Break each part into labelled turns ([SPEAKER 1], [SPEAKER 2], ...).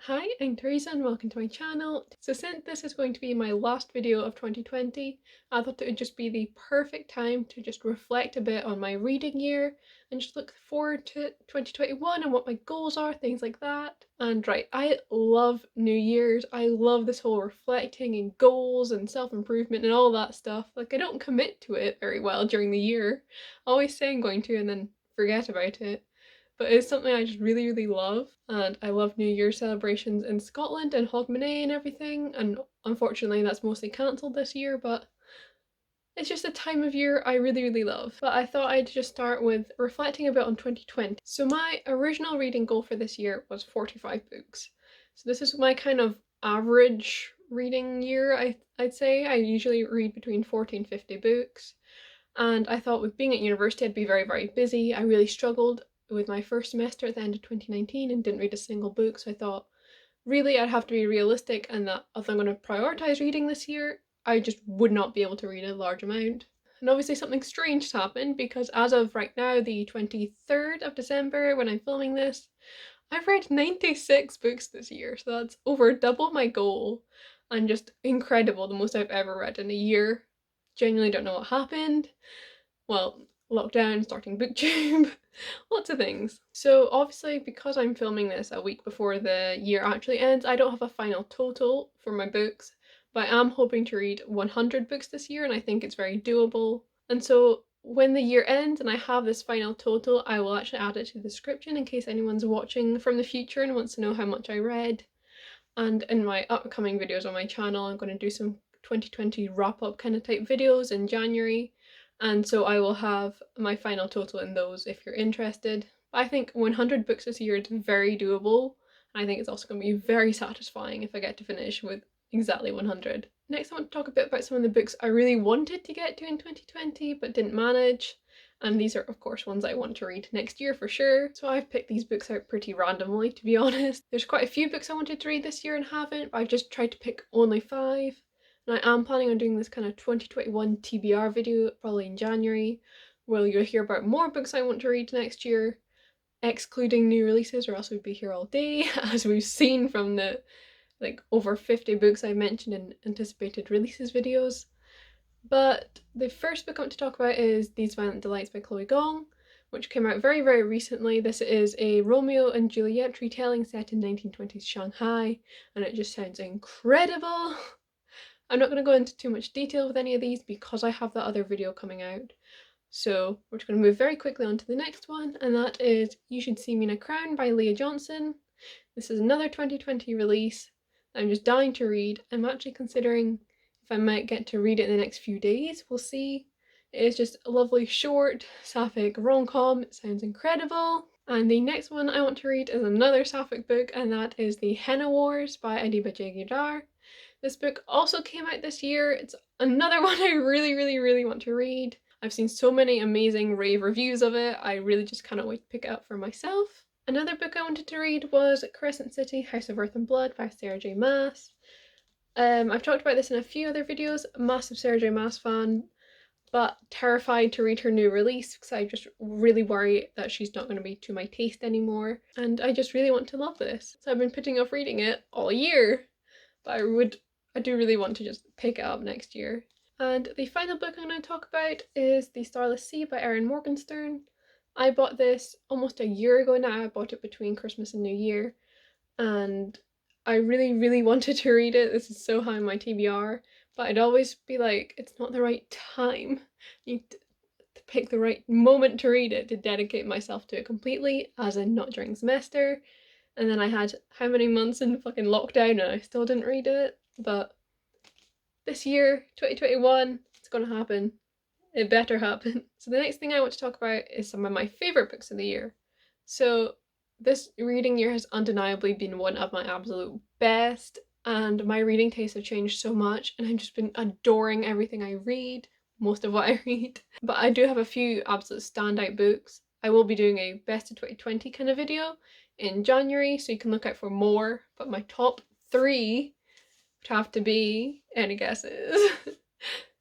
[SPEAKER 1] Hi, I'm Teresa and welcome to my channel. So since this is going to be my last video of 2020, I thought it would just be the perfect time to just reflect a bit on my reading year and just look forward to 2021 and what my goals are, things like that. And right, I love New Year's. I love this whole reflecting and goals and self-improvement and all that stuff. Like, I don't commit to it very well during the year. I always say I'm going to and then forget about it. But it's something I just really love, and I love New Year celebrations in Scotland and Hogmanay and everything, and unfortunately that's mostly cancelled this year, but it's just a time of year I really love. But I thought I'd just start with reflecting a bit on 2020. So my original reading goal for this year was 45 books. So this is my kind of average reading year, I'd say. I usually read between 40 and 50 books. And I thought with being at university I'd be very busy. I really struggled with my first semester at the end of 2019 and didn't read a single book, so I thought really I'd have to be realistic and that if I'm going to prioritise reading this year, I just would not be able to read a large amount. And obviously something strange has happened because as of right now, the 23rd of December, when I'm filming this, I've read 96 books this year, so that's over double my goal and just incredible, the most I've ever read in a year. Genuinely don't know what happened. Well, lockdown, starting booktube, lots of things. So obviously because I'm filming this a week before the year actually ends, I don't have a final total for my books, but I am hoping to read 100 books this year and I think it's very doable. And so when the year ends and I have this final total, I will actually add it to the description in case anyone's watching from the future and wants to know how much I read. And in my upcoming videos on my channel, I'm going to do some 2020 wrap-up kind of type videos in January, and so I will have my final total in those if you're interested. But I think 100 books this year is very doable, and I think it's also going to be very satisfying if I get to finish with exactly 100. Next, I want to talk a bit about some of the books I really wanted to get to in 2020 but didn't manage. And these are of course ones I want to read next year for sure. So I've picked these books out pretty randomly, to be honest. There's quite a few books I wanted to read this year and haven't, but I've just tried to pick only 5. And I am planning on doing this kind of 2021 TBR video probably in January, where you'll hear about more books I want to read next year, excluding new releases, or else we'd be here all day, as we've seen from the like over 50 books I mentioned in anticipated releases videos. But the first book I want to talk about is These Violent Delights by Chloe Gong, which came out very recently. This is a Romeo and Juliet retelling set in 1920s Shanghai, and it just sounds incredible. I'm not going to go into too much detail with any of these because I have that other video coming out. So we're just going to move very quickly on to the next one, and that is You Should See Me in a Crown by Leah Johnson. This is another 2020 release that I'm just dying to read. I'm actually considering if I might get to read it in the next few days. We'll see. It is just a lovely short sapphic rom-com. It sounds incredible. And the next one I want to read is another sapphic book, and that is The Henna Wars by Adiba Jagidar. This book also came out this year. It's another one I really want to read. I've seen so many amazing rave reviews of it. I really just cannot wait to pick it up for myself. Another book I wanted to read was Crescent City, House of Earth and Blood by Sarah J Maas. I've talked about this in a few other videos. Massive Sarah J Maas fan, but terrified to read her new release because I just really worry that she's not going to be to my taste anymore. And I just really want to love this. So I've been putting off reading it all year, but I do really want to just pick it up next year. And the final book I'm going to talk about is The Starless Sea by Erin Morgenstern. I bought this almost a year ago now. I bought it between Christmas and New Year, and I really wanted to read it. This is so high on my TBR, but I'd always be like, it's not the right time. You need to pick the right moment to read it, to dedicate myself to it completely, as in not during semester. And then I had how many months in fucking lockdown and I still didn't read it. But this year, 2021, it's gonna happen. It better happen. So the next thing I want to talk about is some of my favourite books of the year. So this reading year has undeniably been one of my absolute best, and my reading tastes have changed so much, and I've just been adoring everything I read, most of what I read. But I do have a few absolute standout books. I will be doing a best of 2020 kind of video in January, so you can look out for more, but my top 3 would have to be, any guesses?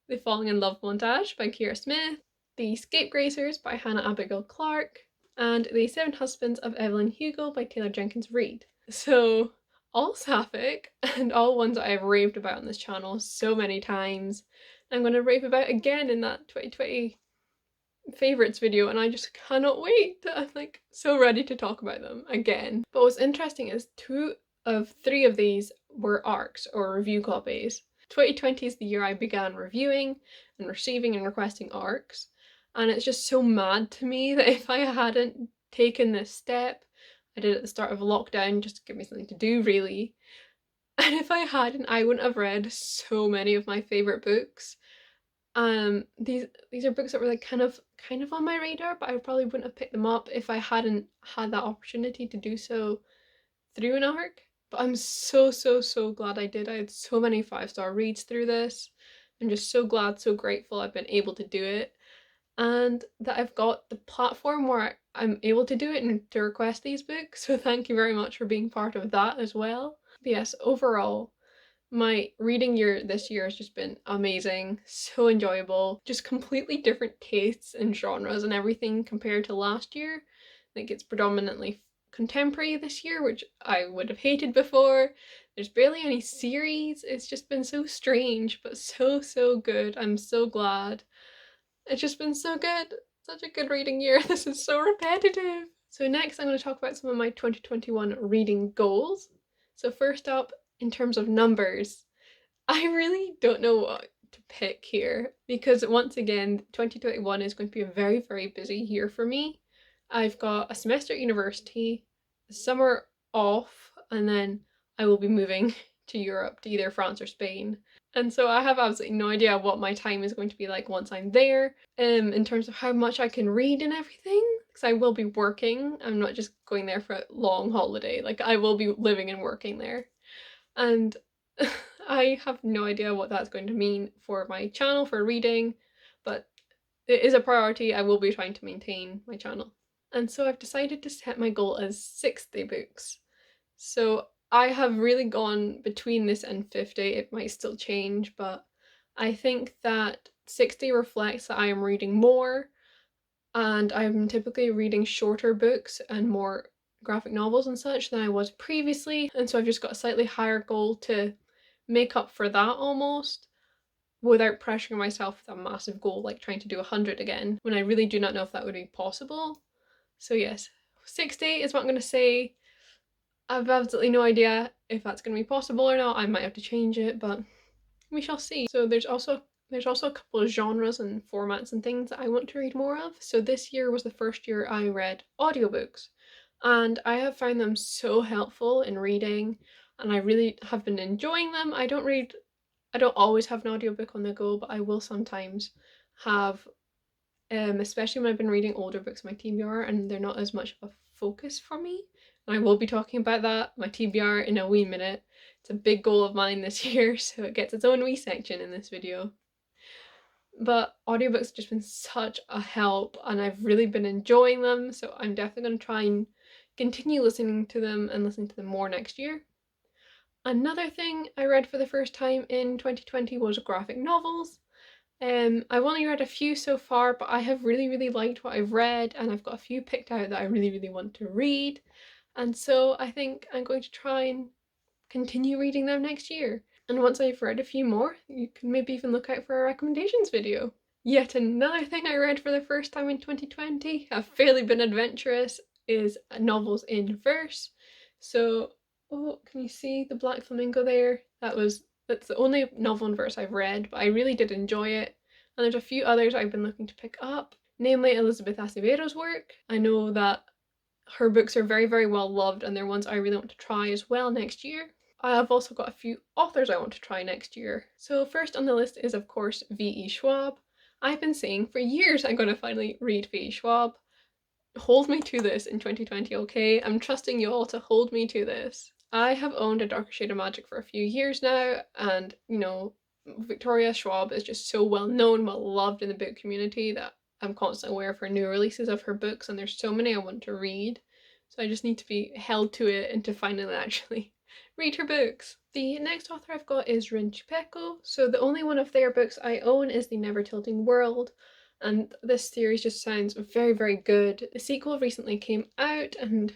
[SPEAKER 1] The Falling in Love Montage by Kira Smith, The Scapegracers by Hannah Abigail Clark, and The Seven Husbands of Evelyn Hugo by Taylor Jenkins Reid. So all sapphic and all ones that I've raved about on this channel so many times. I'm going to rave about again in that 2020 favorites video, and I just cannot wait. I'm like so ready to talk about them again. But what's interesting is 2 of 3 of these were ARCs, or review copies. 2020 is the year I began reviewing and receiving and requesting ARCs, and it's just so mad to me that if I hadn't taken this step, I did at the start of lockdown just to give me something to do really, and if I hadn't, I wouldn't have read so many of my favourite books. These are books that were like kind of on my radar, but I probably wouldn't have picked them up if I hadn't had that opportunity to do so through an ARC. But I'm so glad I did. I had so many 5-star reads through this. I'm just so glad, so grateful I've been able to do it, and that I've got the platform where I'm able to do it and to request these books. So thank you very much for being part of that as well. But yes, overall, my reading year this year has just been amazing, so enjoyable, just completely different tastes and genres and everything compared to last year. Like it's predominantly contemporary this year, which I would have hated before. There's barely any series. It's just been so strange, but so good. I'm so glad. It's just been so good. Such a good reading year. This is so repetitive. So next I'm going to talk about some of my 2021 reading goals. So first up, in terms of numbers, I really don't know what to pick here because once again, 2021 is going to be a very busy year for me. I've got a semester at university, the summer off, and then I will be moving to Europe, to either France or Spain. And so I have absolutely no idea what my time is going to be like once I'm there, in terms of how much I can read and everything, because I will be working. I'm not just going there for a long holiday, like I will be living and working there. And I have no idea what that's going to mean for my channel for reading, but it is a priority. I will be trying to maintain my channel. And so I've decided to set my goal as 60 books. So I have really gone between this and 50. It might still change, but I think that 60 reflects that I am reading more, and I'm typically reading shorter books and more graphic novels and such than I was previously, and so I've just got a slightly higher goal to make up for that almost, without pressuring myself with a massive goal like trying to do 100 again, when I really do not know if that would be possible. So yes, 60 is what I'm going to say. I have absolutely no idea if that's going to be possible or not. I might have to change it, but we shall see. So there's also a couple of genres and formats and things that I want to read more of. So this year was the first year I read audiobooks, and I have found them so helpful in reading, and I really have been enjoying them. I don't always have an audiobook on the go, but I will sometimes have, especially when I've been reading older books on my TBR and they're not as much of a focus for me. And I will be talking about that, my TBR, in a wee minute. It's a big goal of mine this year, so it gets its own wee section in this video. But audiobooks have just been such a help, and I've really been enjoying them, so I'm definitely going to try and continue listening to them and listening to them more next year. Another thing I read for the first time in 2020 was graphic novels. I've only read a few so far, but I have really liked what I've read, and I've got a few picked out that I really want to read. And so I think I'm going to try and continue reading them next year. And once I've read a few more, you can maybe even look out for a recommendations video. Yet another thing I read for the first time in 2020, I've fairly been adventurous, is novels in verse. So, oh, can you see the black flamingo there? That's the only novel in verse I've read, but I really did enjoy it. And there's a few others I've been looking to pick up, namely Elizabeth Acevedo's work. I know that her books are very well loved, and they're ones I really want to try as well next year. I have also got a few authors I want to try next year. So first on the list is of course V.E. Schwab. I've been saying for years I'm going to finally read V.E. Schwab. Hold me to this in 2020, okay? I'm trusting you all to hold me to this. I have owned A Darker Shade of Magic for a few years now, and you know, Victoria Schwab is just so well known, well loved in the book community that I'm constantly aware of her new releases of her books, and there's so many I want to read. So I just need to be held to it and to finally actually read her books. The next author I've got is Rin Chupeco. So the only one of their books I own is The Never Tilting World, and this series just sounds very good. The sequel recently came out, and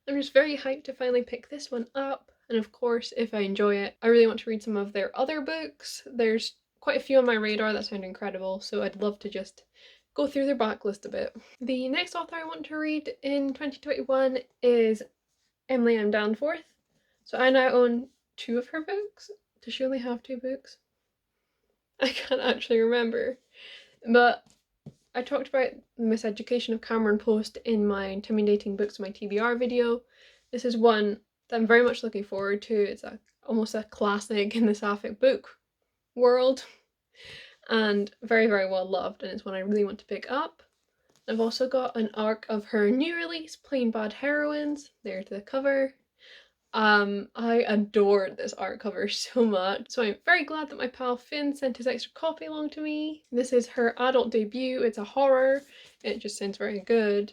[SPEAKER 1] I'm just very hyped to finally pick this one up. And of course, if I enjoy it, I really want to read some of their other books. There's quite a few on my radar that sound incredible, so I'd love to just go through their backlist a bit. The next author I want to read in 2021 is Emily M. Danforth. So I now own 2 of her books. Does she only have 2 books? I can't actually remember. But I talked about the Miseducation of Cameron Post in my Intimidating Books, my TBR video. This is one that I'm very much looking forward to. It's almost a classic in the sapphic book world, and very, very well loved, and it's one I really want to pick up. I've also got an arc of her new release, Plain Bad Heroines. There's the cover. I adored this art cover so much, so I'm very glad that my pal Finn sent his extra copy along to me. This is her adult debut. It's a horror. It just sounds very good,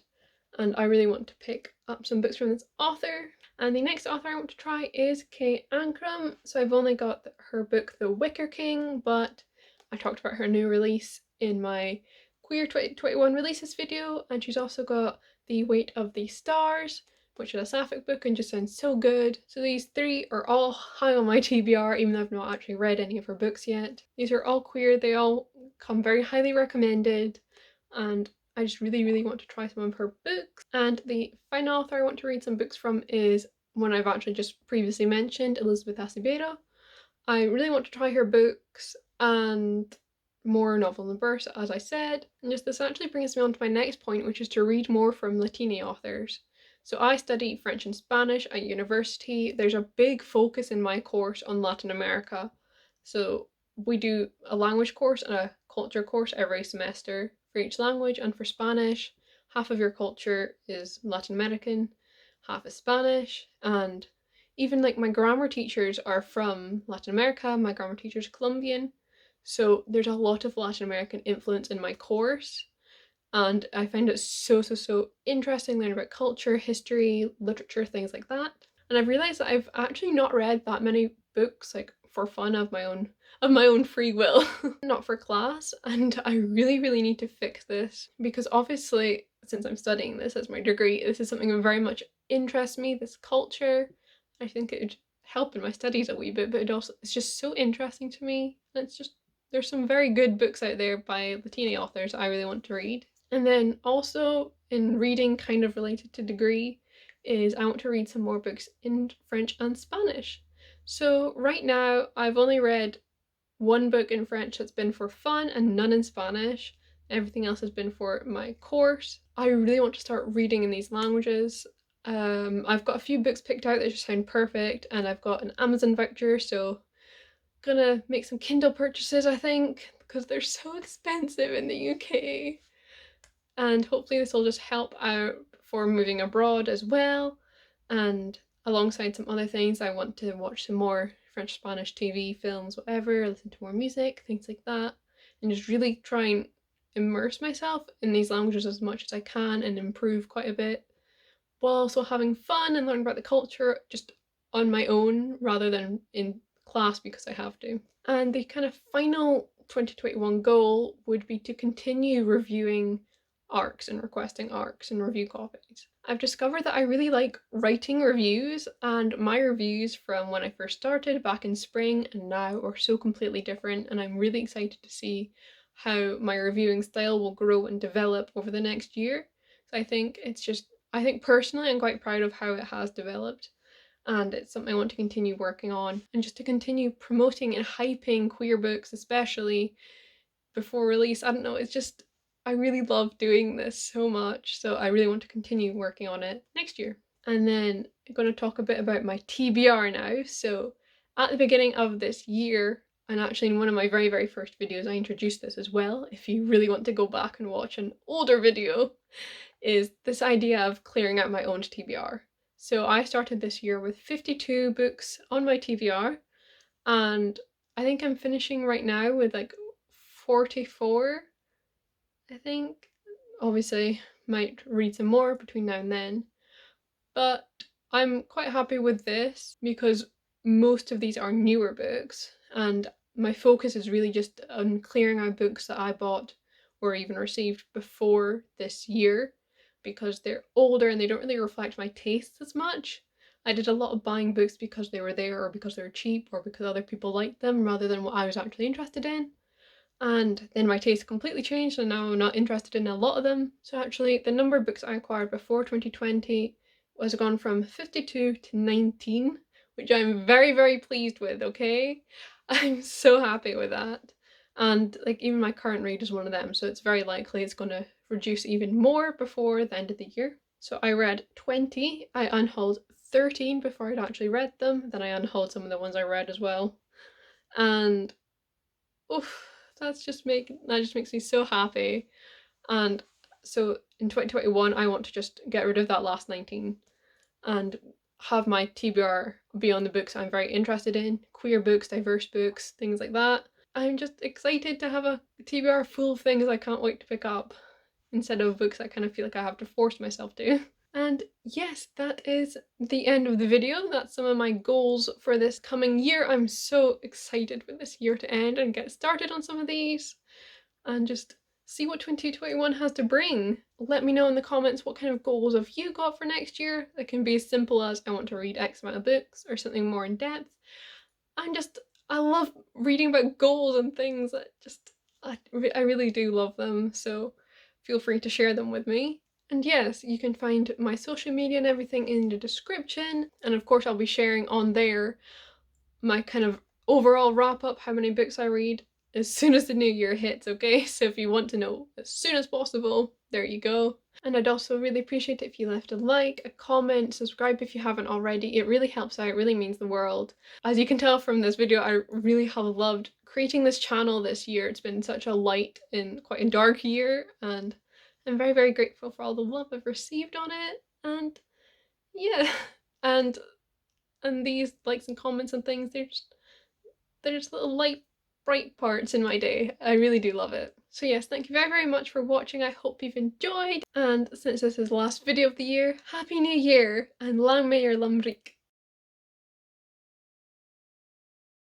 [SPEAKER 1] and I really want to pick up some books from this author. And the next author I want to try is Kay Ancrum. So I've only got her book The Wicker King, but I talked about her new release in my Queer 2021 releases video, and she's also got The Weight of the Stars, which is a sapphic book and just sounds so good. So these 3 are all high on my TBR, even though I've not actually read any of her books yet. These are all queer, they all come very highly recommended, and I just really, really want to try some of her books. And the final author I want to read some books from is one I've actually just previously mentioned, Elizabeth Acevedo. I really want to try her books and more novel and verse, as I said. And just this actually brings me on to my next point, which is to read more from Latini authors. So I study French and Spanish at university. There's a big focus in my course on Latin America. So we do a language course and a culture course every semester for each language, and for Spanish, half of your culture is Latin American, half is Spanish, and even like my grammar teachers are from Latin America, my grammar teacher's Colombian, so there's a lot of Latin American influence in my course, and I find it so interesting learning about culture, history, literature, things like that. And I've realized that I've actually not read that many books like for fun of my own free will, not for class, and I really need to fix this, because obviously since I'm studying this as my degree, this is something that very much interests me, this culture. I think it would help in my studies a wee bit, but it's just so interesting to me, and it's just there's some very good books out there by Latini authors I really want to read. And then also in reading kind of related to degree is I want to read some more books in French and Spanish. So right now I've only read 1 book in French that's been for fun and none in Spanish. Everything else has been for my course. I really want to start reading in these languages. I've got a few books picked out that just sound perfect, and I've got an Amazon voucher, so gonna make some Kindle purchases, I think, because they're so expensive in the UK. And hopefully this will just help out for moving abroad as well. And alongside some other things, I want to watch some more French, Spanish TV, films, whatever, listen to more music, things like that, and just really try and immerse myself in these languages as much as I can and improve quite a bit, while also having fun and learning about the culture just on my own rather than in class because I have to. And the kind of final 2021 goal would be to continue reviewing arcs and requesting arcs and review copies. I've discovered that I really like writing reviews, and my reviews from when I first started back in spring and now are so completely different, and I'm really excited to see how my reviewing style will grow and develop over the next year. So I think personally I'm quite proud of how it has developed, and it's something I want to continue working on, and just to continue promoting and hyping queer books, especially before release. I don't know, it's just I really love doing this so much, so I really want to continue working on it next year. And then I'm going to talk a bit about my TBR now. So at the beginning of this year, and actually in one of my very first videos I introduced this as well, if you really want to go back and watch an older video, is this idea of clearing out my own TBR. So I started this year with 52 books on my TBR, and I think I'm finishing right now with like 44, I think. Obviously, might read some more between now and then, but I'm quite happy with this because most of these are newer books, and my focus is really just on clearing out books that I bought or even received before this year, because they're older and they don't really reflect my tastes as much. I did a lot of buying books because they were there or because they were cheap or because other people liked them rather than what I was actually interested in. And then my taste completely changed and now I'm not interested in a lot of them. So actually the number of books I acquired before 2020 was gone from 52 to 19, which I'm very, very pleased with, okay? I'm so happy with that. And like even my current read is one of them, so it's very likely it's gonna reduce even more before the end of the year. So I read 20, I unhauled 13 before I'd actually read them, then I unhauled some of the ones I read as well. And oof, that just makes me so happy. And so in 2021 I want to just get rid of that last 19 and have my TBR be on the books I'm very interested in, queer books, diverse books, things like that. I'm just excited to have a TBR full of things I can't wait to pick up instead of books I kind of feel like I have to force myself to. And yes, that is the end of the video. That's some of my goals for this coming year. I'm so excited for this year to end and get started on some of these and just see what 2021 has to bring. Let me know in the comments what kind of goals have you got for next year. It can be as simple as I want to read X amount of books or something more in depth. I love reading about goals and things that I really do love them, so feel free to share them with me. And yes, you can find my social media and everything in the description, and of course I'll be sharing on there my kind of overall wrap up, how many books I read, as soon as the new year hits, okay? So if you want to know as soon as possible, there you go. And I'd also really appreciate it if you left a like, a comment, subscribe if you haven't already. It really helps out, it really means the world. As you can tell from this video, I really have loved creating this channel this year. It's been such a light and quite a dark year, and I'm very, very grateful for all the love I've received on it. And yeah, and these likes and comments and things, they're just little light, bright parts in my day. I really do love it. So yes, thank you very, very much for watching. I hope you've enjoyed. And since this is the last video of the year, Happy New Year and lang may your reek.